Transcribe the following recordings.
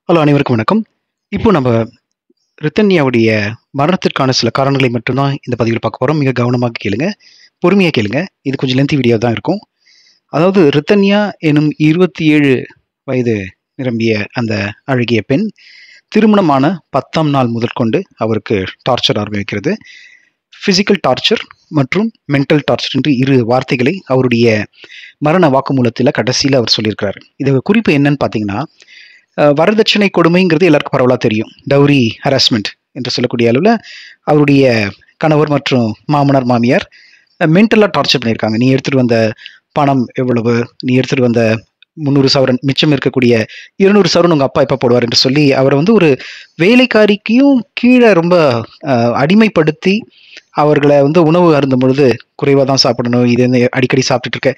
Hello, அனைவருக்கும் வணக்கம். இப்போ நம்ம ரித்தன்யாவுடைய மரணத்திற்கான சில காரணங்களை மட்டும் தான் இந்த பதிவில் பார்க்க போறோம். மிக கவனமாக கேளுங்க. பொறுமையா கேளுங்க. இது கொஞ்சம் லென்த்தி வீடியோ தான் இருக்கும். அதாவது ரித்தன்யா எனும் 27 வயது நிரம்பிய அந்த அழகிய பெண், திருமணமான 10ஆம் நாள் முதற்கொண்டு அவருக்கு டார்ச்சர் ஆரம்பிக்கிறது. பிசிக்கல் டார்ச்சர் மற்றும் மென்டல் டார்ச்சர் என்று 2 வார்த்தைகளை அவருடைய மரண வாக்குமூலத்தில கடைசியில அவர் சொல்லியிருக்கிறாரு. இது குறிப்பு என்னன்னு பார்த்தீங்கன்னா, வரதட்சணை கொடுமைங்கிறது எல்லாருக்கும் பரவலா தெரியும். டவுரி ஹராஸ்மென்ட் என்று சொல்லக்கூடிய அளவுல அவருடைய கணவர் மற்றும் மாமனார், மாமியார் மென்டலா டார்ச்சர் பண்ணியிருக்காங்க. நீ எடுத்துட்டு வந்த பணம் எவ்வளவு? நீ எடுத்துட்டு வந்த 300 சவரன், மிச்சம் இருக்கக்கூடிய 200 சவரன் உங்க அப்பா எப்ப போடுவார் என்று சொல்லி அவரை வந்து ஒரு வேலைக்காரிக்கும் கீழ ரொம்ப அடிமைப்படுத்தி அவர்கள வந்து உணவு அருந்தும் பொழுது குறைவா தான் சாப்பிடணும். இது வந்து அடிக்கடி சாப்பிட்டுட்டு இருக்க.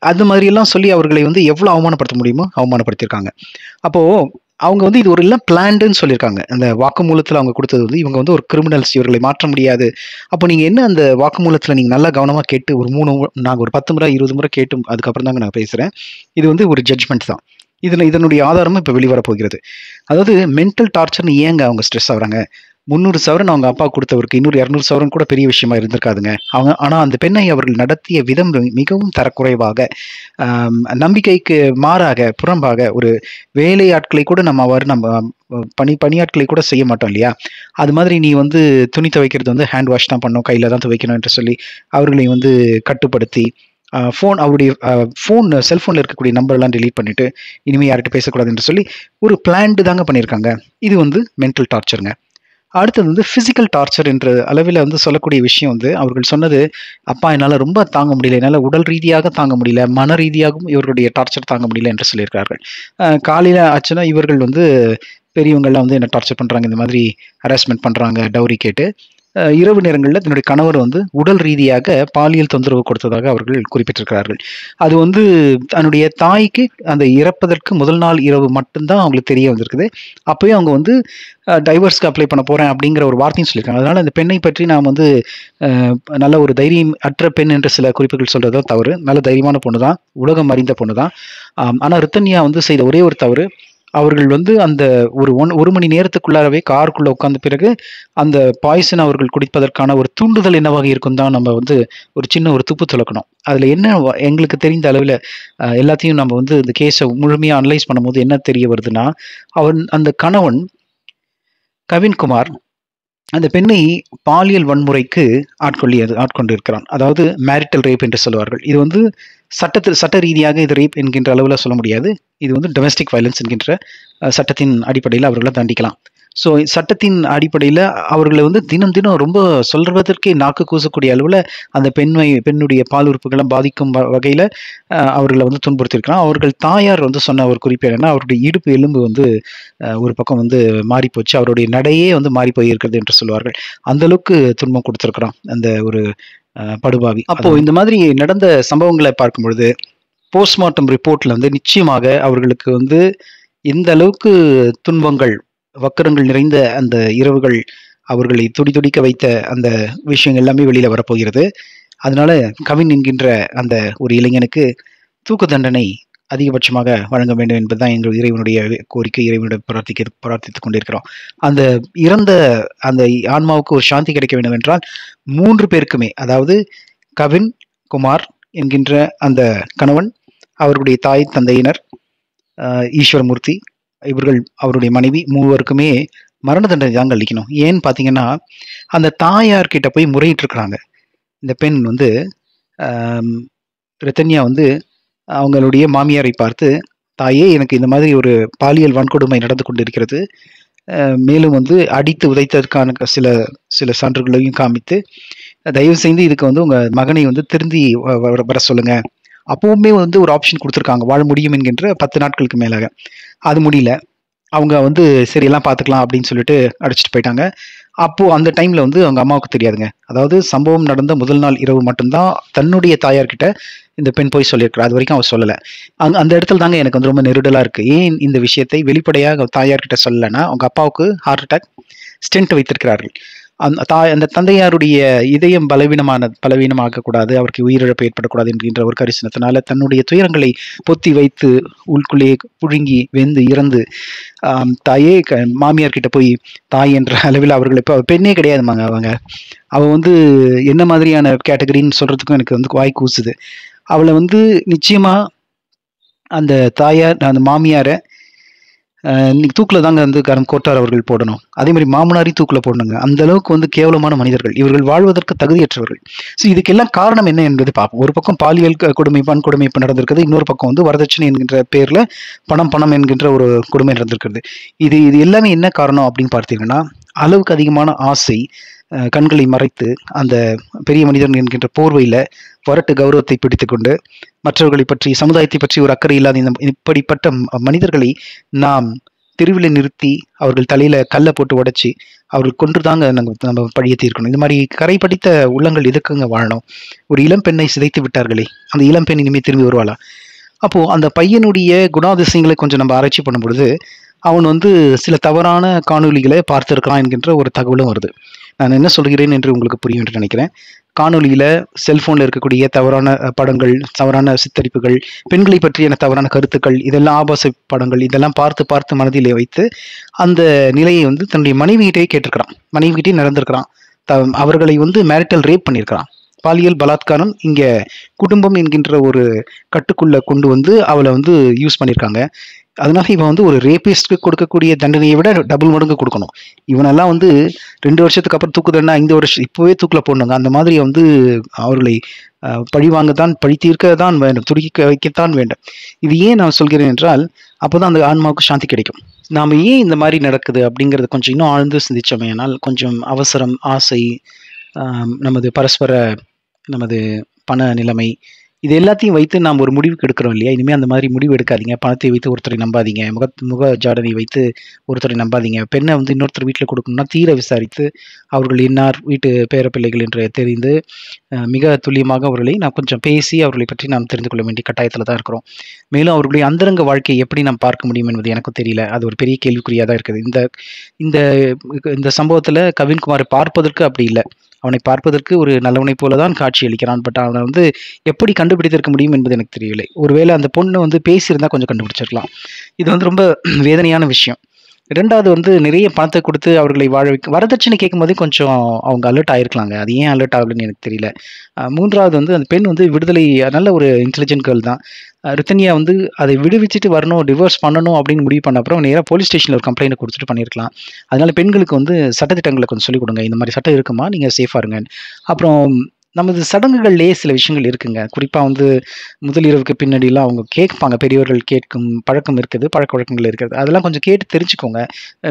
அந்த மாதிரியெல்லாம் சொல்லி அவர்களை வந்து எவ்வளோ அவமானப்படுத்த முடியுமோ அவமானப்படுத்தியிருக்காங்க. அப்போ அவங்க வந்து இது ஒரு எல்லாம் பிளான்டுன்னு சொல்லியிருக்காங்க. அந்த வாக்குமூலத்துல அவங்க குடுத்தது வந்து இவங்க வந்து ஒரு கிரிமினல்ஸ், இவர்களை மாற்ற முடியாது. அப்போ நீங்க என்ன அந்த வாக்குமூலத்துல நீங்க நல்லா கவனமா கேட்டு ஒரு 3 நாங்க ஒரு 10 முறை 20 முறை கேட்டும் அதுக்கப்புறம் தாங்க நான் பேசுறேன். இது வந்து ஒரு ஜட்ஜ்மெண்ட் தான். இதனுடைய ஆதாரமும் இப்ப வெளிவர போகிறது. அதாவது மென்டல் டார்ச்சர்ன்னு ஏங்க அவங்க ஸ்ட்ரெஸ் ஆகுறாங்க? 300 சவரன் அவங்க அப்பா குடுத்தவருக்கு இன்னொரு 200 சவரன் கூட பெரிய விஷயமா இருந்திருக்காதுங்க. ஆனா அந்த பெண்ணை அவர்கள் நடத்திய விதம் மிகவும் தரக்குறைவாக, நம்பிக்கைக்கு மாறாக, புறம்பாக ஒரு வேலையாட்களை கூட நம்ம பணியாட்களை கூட செய்ய மாட்டோம் இல்லையா? அது மாதிரி நீ வந்து துணி துவைக்கிறது வந்து ஹேண்ட் வாஷ் தான் பண்ணணும், கையில தான் துவைக்கணும் என்று சொல்லி அவர்களை வந்து கட்டுப்படுத்தி, அவருடைய செல்ஃபோன்ல இருக்கக்கூடிய நம்பர்லாம் டெலீட் பண்ணிட்டு, இனிமே யார்கிட்ட பேசக்கூடாது என்று சொல்லி ஒரு பிளான்டு தாங்க பண்ணியிருக்காங்க. இது வந்து மென்டல் டார்ச்சர்ங்க. அடுத்தது வந்து பிசிக்கல் டார்ச்சர் என்ற அளவில வந்து சொல்லக்கூடிய விஷயம் வந்து, அவர்கள் சொன்னது, "அப்பா என்னால ரொம்ப தாங்க முடியல. என்னால உடல் ரீதியாக தாங்க முடியல. மன ரீதியாகவும் இவர்களுடைய டார்ச்சர் தாங்க முடியல" என்று சொல்லியிருக்கிறார்கள். காலையில ஆச்சுன்னா, இவர்கள் வந்து பெரியவங்கலாம் வந்து என்ன டார்ச்சர் பண்றாங்க, இந்த மாதிரி ஹராஸ்மென்ட் பண்றாங்க டவுரி கேட்டு. இரவு நேரங்கள்ல தன்னுடைய கணவர் வந்து உடல் ரீதியாக பாலியல் தொந்தரவு கொடுத்ததாக அவர்கள் குறிப்பிட்டிருக்கிறார்கள். அது வந்து தன்னுடைய தாய்க்கு அந்த இறப்பதற்கு முதல் நாள் இரவு மட்டும் தான் அவங்களுக்கு தெரிய வந்திருக்குது. அப்பயே அவங்க வந்து டைவர்ஸ்க்கு அப்ளை பண்ண போறேன் அப்படிங்கிற ஒரு வார்த்தையும் சொல்லியிருக்காங்க. அதனால இந்த பெண்ணை பற்றி நாம் வந்து நல்ல ஒரு தைரியம் அற்ற பெண் என்று சில குறிப்புகள் சொல்றது தவறு. நல்ல தைரியமான பொண்ணு தான். உலகம் அறிந்த பொண்ணு தான். ஆனா ரித்தன்யா வந்து செய்த ஒரே ஒரு தவறு, அவர்கள் வந்து அந்த ஒரு மணி நேரத்துக்குள்ளாரவே காருக்குள்ள உட்கார்ந்த பிறகு அந்த பாய்சன் அவர்கள் குடிப்பதற்கான ஒரு தூண்டுதல் என்னவாக இருக்கும் தான் நம்ம வந்து ஒரு சின்ன ஒரு துப்பு துலக்கணும். அதுல என்ன எங்களுக்கு தெரிந்த அளவுல எல்லாத்தையும் நம்ம வந்து இந்த கேஸ முழுமையா அனலைஸ் பண்ணும்போது என்ன தெரிய வருதுன்னா, அந்த கணவன் கவின்குமார் அந்த பெண்ணை பாலியல் வன்முறைக்கு ஆட்கொண்டிருக்கிறான். அதாவது மேரிட்டல் ரேப் என்று சொல்லுவார்கள். இது வந்து சட்ட ரீதியாக இது ரேப் என்கின்ற அளவுல சொல்ல முடியாது. இது வந்து டொமெஸ்டிக் வயலன்ஸ் என்கின்ற சட்டத்தின் அடிப்படையில அவர்கள தண்டிக்கலாம். ஸோ சட்டத்தின் அடிப்படையில அவர்கள வந்து தினம் தினம் ரொம்ப சொல்வதற்கே நாக்கு கூசக்கூடிய அளவுல அந்த பெண்ணுடைய பால் உறுப்புகள பாதிக்கும் வகையில அவர்கள வந்து துன்புறுத்தியிருக்கிறான். அவர்கள் தாயார் வந்து சொன்ன ஒரு குறிப்பு என்னன்னா, அவருடைய இடுப்பு எலும்பு வந்து ஒரு பக்கம் வந்து மாறிப்போச்சு. அவருடைய நடையே வந்து மாறி போயிருக்கிறது என்று சொல்லுவார்கள். அந்த அளவுக்கு துன்பம் குடுத்திருக்கிறான் அந்த ஒரு படுபாவி. அப்போ இந்த மாதிரி நடந்த சம்பவங்கள பார்க்கும் பொழுது, போஸ்ட்மார்ட்டம் ரிப்போர்ட்ல வந்து நிச்சயமாக அவர்களுக்கு வந்து எந்த அளவுக்கு துன்பங்கள், வக்கிரங்கள் நிறைந்த அந்த இரவுகள் அவர்களை துடிதுடிக்க வைத்த அந்த விஷயங்கள் எல்லாமே வெளியில வரப்போகிறது. அதனால கவின் என்கின்ற அந்த ஒரு இளைஞனுக்கு தூக்கு தண்டனை அதிகபட்சமாக வழங்க வேண்டும் என்பதுதான் எங்கள் இறைவனுடைய கோரிக்கை. இறைவனிடம் பிரார்த்தித்துக் கொண்டிருக்கிறோம். அந்த இறந்த அந்த ஆன்மாவுக்கு ஒரு சாந்தி கிடைக்க வேண்டும் என்றால் 3 பேருக்குமே, அதாவது கவின் குமார் என்கின்ற அந்த கணவன், அவருடைய தாய் தந்தையினர், ஈஸ்வரமூர்த்தி, அவருடைய மனைவி, மூவருக்குமே மரண தண்டனை தாங்க அளிக்கணும். ஏன்னு பார்த்தீங்கன்னா, அந்த தாயார் கிட்ட போய் முறையிட்டு இருக்கிறாங்க. இந்த பெண் வந்து ரித்தன்யா வந்து அவங்களுடைய மாமியாரை பார்த்து, "தாயே, எனக்கு இந்த மாதிரி ஒரு பாலியல் வன்கொடுமை நடந்து கொண்டிருக்கிறது. மேலும் வந்து அடித்து உதைத்ததற்கான சில சில சான்றுகளையும் காமித்து, தயவு செய்து இதுக்கு வந்து உங்க மகனை வந்து திருந்தி வர சொல்லுங்க." அப்பவுமே வந்து ஒரு ஆப்ஷன் குடுத்துருக்காங்க. வாழ முடியும் என்கின்ற 10 நாட்களுக்கு மேலாக. அது முடியல. அவங்க வந்து சரி எல்லாம் பார்த்துக்கலாம் அப்படின்னு சொல்லிட்டு அழைச்சிட்டு போயிட்டாங்க. அப்போ அந்த டைம்ல வந்து அவங்க அம்மாவுக்கு தெரியாதுங்க. அதாவது சம்பவம் நடந்த முதல் நாள் இரவு மட்டும் தான் தன்னுடைய தாயார்கிட்ட இந்த பெண் போய் சொல்லியிருக்கிறா. அதுவரைக்கும் அவ சொல்லல. அந்த இடத்துல தாங்க எனக்கு வந்து ரொம்ப நெருடலா இருக்கு. ஏன் இந்த விஷயத்தை வெளிப்படையாக தாயார்கிட்ட சொல்லலன்னா, அவங்க அப்பாவுக்கு ஹார்ட் அட்டாக், ஸ்டென்ட் வைத்திருக்கிறார்கள். அந்த தந்தையாருடைய இதயம் பலவீனமாகக்கூடாது, அவருக்கு உயிரிழப்பு ஏற்படக்கூடாது என்கின்ற ஒரு கரிசனத்தினால தன்னுடைய துயரங்களை பொத்தி வைத்து உள்குள்ளே புழுங்கி வெந்து இறந்து தாயே மாமியார் கிட்ட போய் தாய் என்ற அளவில் அவர்கள் இப்போ பெண்ணே கிடையாதுமாங்க அவங்க. அவ வந்து என்ன மாதிரியான கேட்டகரின்னு சொல்றதுக்கும் எனக்கு வந்து வாய் கூசுது. அவளை வந்து நிச்சயமா அந்த தாயார் அந்த மாமியாரை இன்னைக்கு தூக்கில் தாங்க வந்து கோட்டார் அவர்கள் போடணும். அதே மாதிரி மாமனாரி தூக்கில் போடணுங்க. அந்த அளவுக்கு வந்து கேவலமான மனிதர்கள் இவர்கள், வாழ்வதற்கு தகுதியற்றவர்கள். ஸோ இதுக்கெல்லாம் காரணம் என்ன என்பதை பார்ப்போம். ஒரு பக்கம் பாலியல் கொடுமை, கொடுமை இப்போ நடந்திருக்கிறது. இன்னொரு பக்கம் வந்து வரதட்சணை என்கின்ற பேர்ல பணம் என்கின்ற ஒரு கொடுமை நடந்திருக்கிறது. இது எல்லாமே என்ன காரணம் அப்படின்னு பார்த்தீங்கன்னா, அளவுக்கு அதிகமான ஆசை கண்களை மறைத்து அந்த பெரிய மனிதன் என்கின்ற போர்வையில வரட்டு கௌரவத்தை பிடித்துக்கொண்டு மற்றவர்களை பற்றி, சமுதாயத்தை பற்றி ஒரு அக்கறை இல்லாத இப்படிப்பட்ட மனிதர்களை நாம் தெருவில் நிறுத்தி அவர்கள் தலையில கல்லை போட்டு உடைச்சி அவர்கள் கொன்று தாங்க நம்ம பழிய தீர்க்கணும். இந்த மாதிரி கரை படித்த உள்ளங்கள் எதுக்குங்க வாழணும்? ஒரு இளம் பெண்ணை சிதைத்து விட்டார்களே, அந்த இளம் பெண் இனிமே திரும்பி வருவாளா? அப்போ அந்த பையனுடைய குணாதிசயங்களை கொஞ்சம் நம்ம ஆராய்ச்சி பண்ணும் பொழுது அவன் வந்து சில தவறான காணொலிகளை பார்த்திருக்கிறான் என்கின்ற ஒரு தகவலும் வருது. நான் என்ன சொல்கிறேன் என்று உங்களுக்கு புரியும் என்று நினைக்கிறேன். காணொலியில செல்போன்ல இருக்கக்கூடிய தவறான படங்கள், தவறான சித்தரிப்புகள், பெண்களை பற்றிய தவறான கருத்துக்கள், இதெல்லாம் ஆபாச படங்கள், இதெல்லாம் பார்த்து மனதிலே வைத்து அந்த நிலையை வந்து தன்னுடைய மனைவியிட்டே கேட்டிருக்கிறான். மனைவியிட்டே நடந்திருக்கிறான். அவர்களை வந்து மேரிட்டல் ரேப் பண்ணியிருக்கிறான். பாலியல் பலாத்காரம் இங்க குடும்பம் என்கின்ற ஒரு கட்டுக்குள்ள கொண்டு வந்து அவளை வந்து யூஸ் பண்ணியிருக்காங்க. அதனால இவன் வந்து ஒரு ரேபிஸ்ட்க்கு கொடுக்கக்கூடிய தண்டனையை விட டபுள் மடங்கு கொடுக்கணும். இவனெல்லாம் வந்து 2 வருஷத்துக்கு அப்புறம் தூக்கு தண்டனை 5 வருஷம் இப்போவே தூக்கில் போடணுங்க. அந்த மாதிரி வந்து அவர்களை பழிவாங்கத்தான், பழி தீர்க்க தான் வேண்டும், துடிக்க வைக்கத்தான் வேண்டும். இது ஏன் நான் சொல்கிறேன் என்றால், அப்போதான் அந்த ஆன்மாவுக்கு சாந்தி கிடைக்கும். நாம ஏன் இந்த மாதிரி நடக்குது அப்படிங்கிறது கொஞ்சம் இன்னும் ஆழ்ந்து சிந்திச்சோமே ஆனால், கொஞ்சம் அவசரம், ஆசை, நமது பரஸ்பர நமது பண நிலைமை, இது எல்லாத்தையும் வைத்து நாம் ஒரு முடிவுக்கு எடுக்கிறோம் இல்லையா? இனிமேல் அந்த மாதிரி முடிவு எடுக்காதீங்க. பணத்தை வைத்து ஒருத்தரை நம்பாதீங்க. முக ஜாடனை வைத்து ஒருத்தரை நம்பாதீங்க. பெண்ணை வந்து இன்னொருத்தர் வீட்டில் கொடுக்கணும்னா தீர விசாரித்து அவர்கள் இன்னார் வீட்டு பேர பிள்ளைகள் என்று தெரிந்து மிக துல்லியமாக அவர்களை நாம் கொஞ்சம் பேசி அவர்களை பற்றி நாம் தெரிந்து கொள்ள வேண்டிய கட்டாயத்தில் தான் இருக்கிறோம். மேலும் அவர்களுடைய அந்தரங்க வாழ்க்கையை எப்படி நாம் பார்க்க முடியும் என்பது எனக்கும் தெரியல. அது ஒரு பெரிய கேள்விக்குறியாக தான் இருக்குது. இந்த இந்த சம்பவத்தில் கவின்குமாரை பார்ப்பதற்கு அப்படி இல்லை. அவனை பார்ப்பதற்கு ஒரு நல்லவனை போலதான் காட்சி அளிக்கிறான். பட் அவனை வந்து எப்படி கண்டுபிடித்திருக்க முடியும் என்பது எனக்கு தெரியவில்லை. ஒருவேளை அந்த பொண்ணு வந்து பேசியிருந்தா கொஞ்சம் கண்டுபிடிச்சிருக்கலாம். இது வந்து ரொம்ப வேதனையான விஷயம். 2வது வந்து நிறைய பணத்தை கொடுத்து அவர்களை வாழ வைக்க வரதட்சணை கேட்கும்போதே கொஞ்சம் அவங்க அலர்ட் ஆயிருக்கலாங்க. அது ஏன் அலர்ட் ஆகலன்னு எனக்கு தெரியல. 3வது வந்து அந்த பெண் வந்து விடுதலை, நல்ல ஒரு இன்டெலிஜென்ட் கேர்ள் தான். ரித்தன்யா வந்து அதை விடுவிச்சுட்டு வரணும், டிவோர்ஸ் பண்ணணும் அப்படின்னு முடிவு பண்ண அப்புறம் நேராக போலீஸ் ஸ்டேஷனில் ஒரு கம்ப்ளைண்ட் கொடுத்துட்டு பண்ணியிருக்கலாம். அதனால பெண்களுக்கு வந்து சட்டத்திட்டங்களை கொஞ்சம் சொல்லிக் கொடுங்க. இந்த மாதிரி சட்டம் இருக்குமா, நீங்கள் சேஃபாக இருங்க. அப்புறம் நமது சடங்குகள்லேயே சில விஷயங்கள் இருக்குங்க. குறிப்பாக வந்து முதலிரவுக்கு பின்னாடிலாம் அவங்க கேட்பாங்க, பெரியவர்கள் கேட்கும் பழக்கம் இருக்குது, பழக்க வழக்கங்கள் இருக்குது. அதெல்லாம் கொஞ்சம் கேட்டு தெரிஞ்சுக்கோங்க.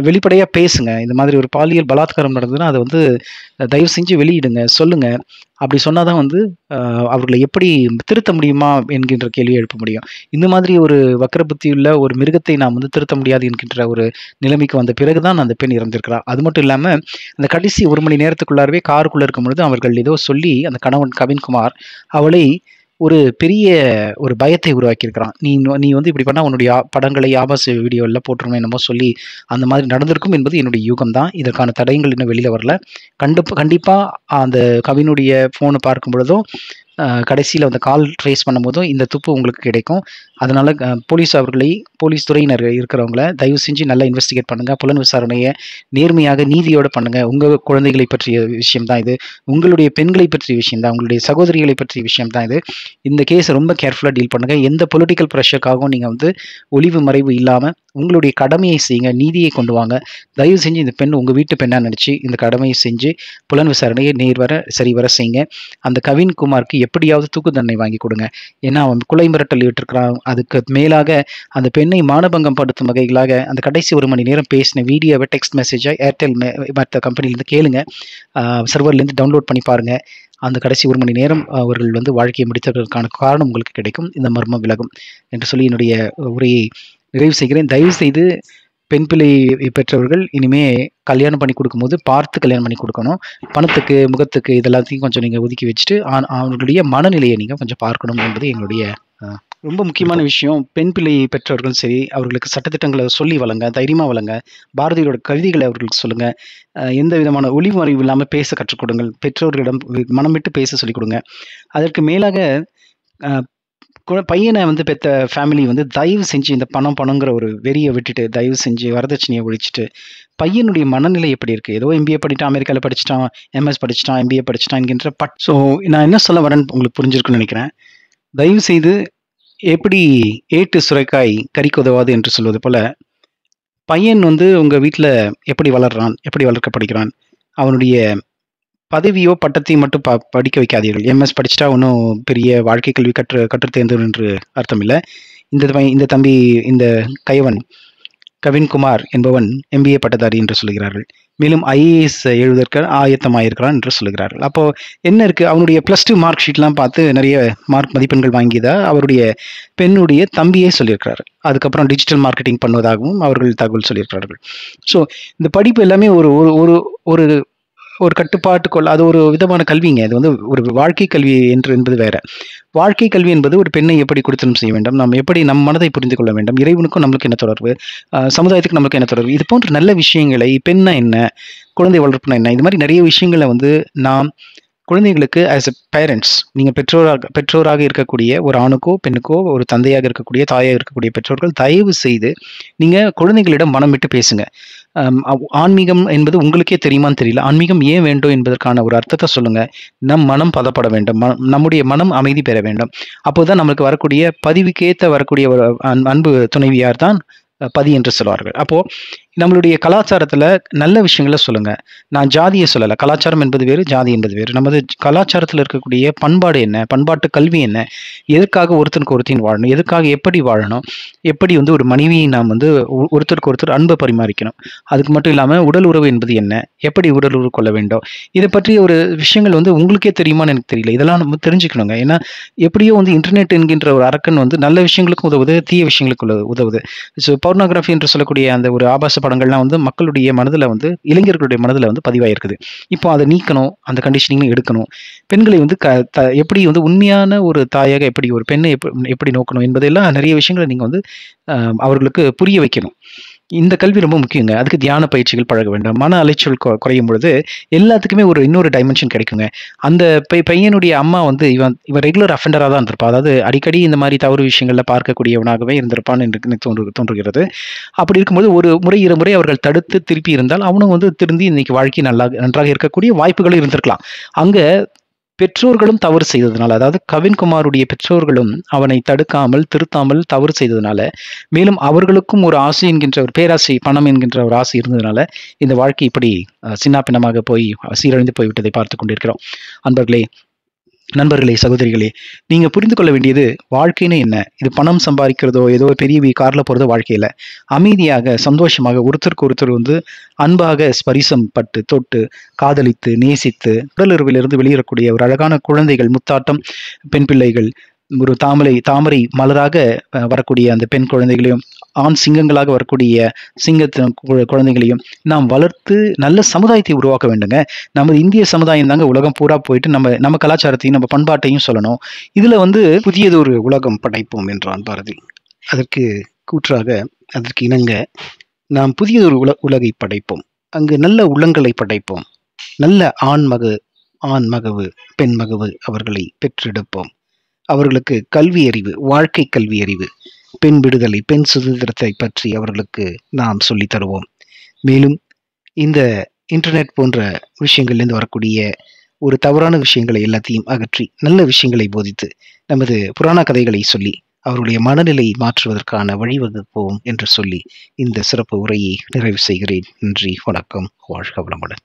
வெளிப்படையாக பேசுங்க. இந்த மாதிரி ஒரு பாலியல் பலாத்காரம் நடந்ததுன்னா அதை வந்து தயவு செஞ்சு வெளியிடுங்க, சொல்லுங்க. அப்படி சொன்னாதான் வந்து அவர்களை எப்படி திருத்த முடியுமா என்கின்ற கேள்வியை எழுப்ப முடியும். இந்த மாதிரி ஒரு வக்கர புத்தியுள்ள ஒரு மிருகத்தை நாம் வந்து திருத்த முடியாது என்கின்ற ஒரு நிலைமைக்கு வந்த பிறகுதான் அந்த பெண் இறந்திருக்கிறார். அது மட்டும் இல்லாம அந்த கடைசி 1 மணி நேரத்துக்குள்ளாரவே காருக்குள்ள இருக்கும் பொழுது அவர்கள் ஏதோ சொல்லி அந்த கணவன் கவின்குமார் அவளை ஒரு பெரிய ஒரு பயத்தை உருவாக்கியிருக்கிறான். நீ வந்து இப்படி பண்ணா உன்னுடைய படங்களை ஆபாச வீடியோ எல்லாம் போட்டுருமே என்னமோ சொல்லி அந்த மாதிரி நடந்திருக்கும் என்பது என்னுடைய யூகம் தான். இதற்கான தடயங்கள் இன்னும் வெளியில வரல. கண்டிப்பா அந்த கவினுடைய போனை பார்க்கும் பொழுதும் கடைசியில் அந்த கால் ட்ரேஸ் பண்ணும்போதும் இந்த துப்பு உங்களுக்கு கிடைக்கும். அதனால போலீஸ் துறையினர் இருக்கிறவங்கள தயவு செஞ்சு நல்லா இன்வெஸ்டிகேட் பண்ணுங்க. புலன் விசாரணையை நேர்மையாக நீதியோடு பண்ணுங்க. உங்க குழந்தைகளை பற்றிய விஷயம் தான் இது. உங்களுடைய பெண்களை பற்றிய விஷயம் தான். உங்களுடைய சகோதரிகளை பற்றிய விஷயம் தான் இது. இந்த கேஸை ரொம்ப கேர்ஃபுல்லாக டீல் பண்ணுங்க. எந்த பொலிட்டிக்கல் ப்ரெஷருக்காகவும் நீங்கள் வந்து ஒளிவு மறைவு இல்லாமல் உங்களுடைய கடமையை செய்யுங்க. நீதியை கொண்டு வாங்க. தயவு செஞ்சு இந்த பெண் உங்கள் வீட்டு பெண்ணாக நினச்சி இந்த கடமையை செஞ்சு புலன் விசாரணையை சரிவர செய்யுங்க. அந்த கவின்குமாருக்கு எப்படியாவது தூக்கு தண்டனை வாங்கி கொடுங்க. ஏன்னா அவன் கொலை மிரட்டல் விட்டுருக்கிறான். அதுக்கு மேலாக அந்த பெண்ணை மானபங்கம் படுத்தும் வகைகளாக அந்த கடைசி 1 மணி நேரம் பேசின வீடியோவை டெக்ஸ்ட் மெசேஜாக ஏர்டெல் மற்ற கம்பெனிலேருந்து கேளுங்க, சர்வர்லேருந்து டவுன்லோட் பண்ணி பாருங்க. அந்த கடைசி 1 மணி நேரம் அவர்கள் வந்து வாழ்க்கையை முடித்ததற்கான காரணம் உங்களுக்கு கிடைக்கும். இந்த மர்மம் விலகும் என்று சொல்லி என்னுடைய உரையை நிறைவு செய்கிறேன். தயவு செய்து பெண் பிள்ளை பெற்றவர்கள் இனிமே கல்யாணம் பண்ணி கொடுக்கும்போது பார்த்து கல்யாணம் பண்ணி கொடுக்கணும். பணத்துக்கு, முகத்துக்கு இதெல்லாத்தையும் கொஞ்சம் நீங்கள் ஒதுக்கி வச்சுட்டு அவர்களுடைய மனநிலையை நீங்கள் கொஞ்சம் பார்க்கணும் என்பது எங்களுடைய ரொம்ப முக்கியமான இருக்கும். விஷயம். பெண் பிள்ளை பெற்றோர்களும் சரி, அவர்களுக்கு சட்டதிட்டங்கள சொல்லி வளங்க. தைரியமா வளங்க. பாரதியோட கவிதைகள அவர்களுக்கு சொல்லுங்க. எந்த விதமான ஒளிவு இல்லாம பேச கற்றுக் கொடுங்கள். பெற்றோர்களிடம் மனம் விட்டு பேச சொல்லிக் குடுங்க. அதற்கு மேலாக அ பையன வந்து பெத்த ஃபேமிலி வந்து தயவு செஞ்சு இந்த பணம்ங்கிற ஒரு வெறிய விட்டுட்டு, தயவு செஞ்சு வரதட்சணைய ஒழிச்சுட்டு, பையனுடைய மனநிலை எப்படி இருக்கு? ஏதோ எம்பிஏ பண்ணிட்டான், அமெரிக்கால படிச்சுட்டான், எம்எஸ் படிச்சுட்டான், எம்பிஏ படிச்சுட்டான் என்கின்ற ஸோ நான் என்ன சொல்ல வரேன்னு உங்களுக்கு புரிஞ்சிருக்கும்னு நெனைக்கிறேன். தயவு செய்து எப்படி "ஏட்டு சுரைக்காய் கறிக்கு உதவாது" என்று சொல்வது போல, பையன் வந்து உங்க வீட்ல எப்படி வளர்றான்? எப்படி வளர்க்கப்படுகிறான்? அவனுடைய பதவியோ, பட்டத்தையும் மட்டும் படிக்க வைக்காதீர்கள். எம்எஸ் படிச்சுட்டா ஒண்ணும் பெரிய வாழ்க்கை கல்வி கற்றுத் தேர்ந்தவன் என்று அர்த்தம் இல்ல. இந்த தம்பி இந்த கயவன் கவின்குமார் என்பவன் எம்பிஏ பட்டதாரி என்று சொல்லுகிறார்கள். மேலும் ஐஏஎஸ் எழுதுவதற்கு ஆயத்தமாயிருக்கிறான் என்று சொல்லுகிறார்கள். அப்போ என்ன இருக்கு? அவனுடைய +2 மார்க் ஷீட்லாம் பார்த்து நெறைய மதிப்பெண்கள் வாங்கியதா அவருடைய பெண்ணுடைய தம்பியே சொல்லியிருக்கிறாரு. அதுக்கப்புறம் டிஜிட்டல் மார்க்கெட்டிங் பண்ணுவதாகவும் அவர்கள் தகவல் சொல்லியிருக்கிறார்கள். ஸோ இந்த படிப்பு எல்லாமே ஒரு ஒரு ஒரு ஒரு ஒரு கட்டுப்பாட்டுக்குள்ள அது ஒரு விதமான கல்விங்க. அது வந்து ஒரு வாழ்க்கை கல்வி என்பது வேற. வாழ்க்கை கல்வி என்பது ஒரு பெண்ணை எப்படி குடித்தனம் செய்ய வேண்டும்? நாம் எப்படி நம் மனதை புரிந்து கொள்ள வேண்டும்? இறைவனுக்கும் நம்மளுக்கு என்ன தொடர்பு? சமுதாயத்துக்கும் நம்மளுக்கு என்ன தொடர்பு? இது போன்ற நல்ல விஷயங்களை பெண்னா என்ன? குழந்தை வளர்ப்புனா என்ன? இது மாரி நெறைய விஷயங்கள வந்து நாம் குழந்தைகளுக்கு ஆஸ் எ பேரண்ட்ஸ் நீங்க பெற்றோராக இருக்கக்கூடிய ஒரு ஆணுக்கோ, பெண்ணுக்கோ, ஒரு தந்தையாக இருக்கக்கூடிய, தாயாக இருக்கக்கூடிய பெற்றோர்கள் தயவு செய்து நீங்க குழந்தைகளிடம் மனம் விட்டு பேசுங்க. ஆன்மீகம் என்பது உங்களுக்கே தெரியுமான்னு தெரியல. ஆன்மீகம் ஏன் வேண்டும் என்பதற்கான ஒரு அர்த்தத்த சொல்லுங்க. நம் மனம் பதப்பட வேண்டும். நம்முடைய மனம் அமைதி பெற வேண்டும். அப்போதான் நம்மளுக்கு வரக்கூடிய பதிவுக்கேத்த வரக்கூடிய ஒரு அன்பு துணைவியார் தான் பதி என்று சொல்வார்கள். அப்போ நம்மளுடைய கலாச்சாரத்துல நல்ல விஷயங்கள சொல்லுங்க. நான் ஜாதிய சொல்லல. கலாச்சாரம் என்பது வேறு, ஜாதி என்பது வேறு. நமது கலாச்சாரத்துல இருக்கக்கூடிய பண்பாடு என்ன? பண்பாட்டு கல்வி என்ன? எதற்காக ஒருத்தனுக்கு ஒருத்தின் வாழணும்? எதுக்காக எப்படி வாழணும்? எப்படி வந்து ஒரு மனைவியை நாம் வந்து ஒருத்தருக்கு ஒருத்தர் அன்ப பரிமாறிக்கணும். அதுக்கு மட்டும் இல்லாம உடல் உறவு என்பது என்ன? எப்படி உடல் உறவு கொள்ள வேண்டும்? இத பற்றிய ஒரு விஷயங்கள் வந்து உங்களுக்கே தெரியுமான்னு எனக்கு தெரியல. இதெல்லாம் நம்ம தெரிஞ்சுக்கணுங்க. ஏன்னா, எப்படியோ வந்து இன்டர்நெட் என்கின்ற ஒரு அரக்கன் வந்து நல்ல விஷயங்களுக்கும் உதவுது, தீய விஷயங்களுக்கு உதவுது. போர்னோகிராஃபி என்று சொல்லக்கூடிய அந்த ஒரு ஆபாச படங்கள்லாம் வந்து மக்களுடைய மனதுல வந்து இளைஞர்களுடைய மனதுல வந்து பதிவாயிருக்குது. இப்போ அத நீக்கணும். அந்த கண்டிஷனிங்ல எடுக்கணும். பெண்களை வந்து எப்படி வந்து உண்மையான ஒரு தாயாக எப்படி ஒரு பெண்ணை எப்படி நோக்கணும் என்பதெல்லாம் நெறைய விஷயங்கள நீங்க வந்து அவர்களுக்கு புரிய வைக்கணும். இந்த கல்வி ரொம்ப முக்கியங்க. அதுக்கு தியான பயிற்சிகள் பழக வேண்டும். மன அலைச்சல் குறையும் பொழுது எல்லாத்துக்குமே இன்னொரு டைமென்ஷன் கிடைக்குங்க. அந்த பையனுடைய அம்மா வந்து இவன் ரெகுலர் அஃபெண்டரா தான் இருந்திருப்பான். அதாவது அடிக்கடி இந்த மாரி தவறு விஷயங்கள்ல பார்க்கக்கூடியவனாகவே இருந்திருப்பான் என்று எனக்கு தோன்றுகிறது. அப்படி இருக்கும்போது ஒரு முறை, 2 முறை அவர்கள் தடுத்து திருப்பி இருந்தால், அவனும் வந்து திருந்தி இன்னைக்கு வாழ்க்கை நன்றாக இருக்கக்கூடிய வாய்ப்புகளும் இருந்திருக்கலாம். அங்க பெற்றோர்களும் தவறு செய்ததுனால, அதாவது கவின்குமாருடைய பெற்றோர்களும் அவனை தடுக்காமல், திருத்தாமல் தவறு செய்ததுனால, மேலும் அவர்களுக்கும் ஒரு ஆசை என்கின்ற ஒரு பேராசை, பணம் என்கின்ற ஒரு ஆசை இருந்ததுனால, இந்த வாழ்க்கை இப்படி சின்னாபின்னமாக போய் சீரழிந்து போய்விட்டதை பார்த்துக் கொண்டிருக்கிறோம். அன்பர்களே, நண்பர்களே, சகோதரிகளே, நீங்க புரிந்து கொள்ள வேண்டியது வாழ்க்கைன்னா என்ன? இது பணம் சம்பாதிக்கிறதோ, ஏதோ பெரிய கார்ல போறதோ வாழ்க்கை இல்ல. அமைதியாக, சந்தோஷமாக ஒருத்தருக்கு ஒருத்தர் வந்து அன்பாக ஸ்பரிசம் பட்டு, தொட்டு, காதலித்து, நேசித்து, உடலுறவிலிருந்து வெளியேறக்கூடிய ஒரு அழகான குழந்தைகள், முத்தாட்டம் பெண் பிள்ளைகள், ஒரு தாமரை மலராக வரக்கூடிய அந்த பெண் குழந்தைகளையும், ஆண் சிங்கங்களாக வரக்கூடிய சிங்கத்தின் குழந்தைகளையும் நாம் வளர்த்து நல்ல சமுதாயத்தை உருவாக்க வேண்டுங்க. நமது இந்திய சமுதாயம் தாங்க உலகம் பூரா போயிட்டு நம்ம கலாச்சாரத்தையும், நம்ம பண்பாட்டையும் சொல்லணும். இதுல வந்து புதியதொரு உலகம் படைப்போம் என்றான் பாரதி. அதற்கு கூற்றாக, அதற்கு இணங்க நாம் புதியதொரு உலகை படைப்போம். அங்கு நல்ல உள்ளங்களை படைப்போம். நல்ல ஆண் மகவு, பெண் மகவு அவர்களை பெற்றெடுப்போம். அவர்களுக்கு கல்வி அறிவு, வாழ்க்கை கல்வி அறிவு, பெண் விடுதலை, பெண் சுதந்திரத்தை பற்றி அவர்களுக்கு நாம் சொல்லித் தருவோம். மேலும் இந்த இன்டர்நெட் போன்ற விஷயங்கள்லேருந்து வரக்கூடிய ஒரு தவறான விஷயங்களை எல்லாத்தையும் அகற்றி, நல்ல விஷயங்களை போதித்து, நமது புராண கதைகளை சொல்லி, அவருடைய மனநிலையை மாற்றுவதற்கான வழிவகுப்போம் என்று சொல்லி, இந்த சிறப்பு உரையை நிறைவு செய்கிறேன். நன்றி, வணக்கம், வாழ்க வளமுடன்.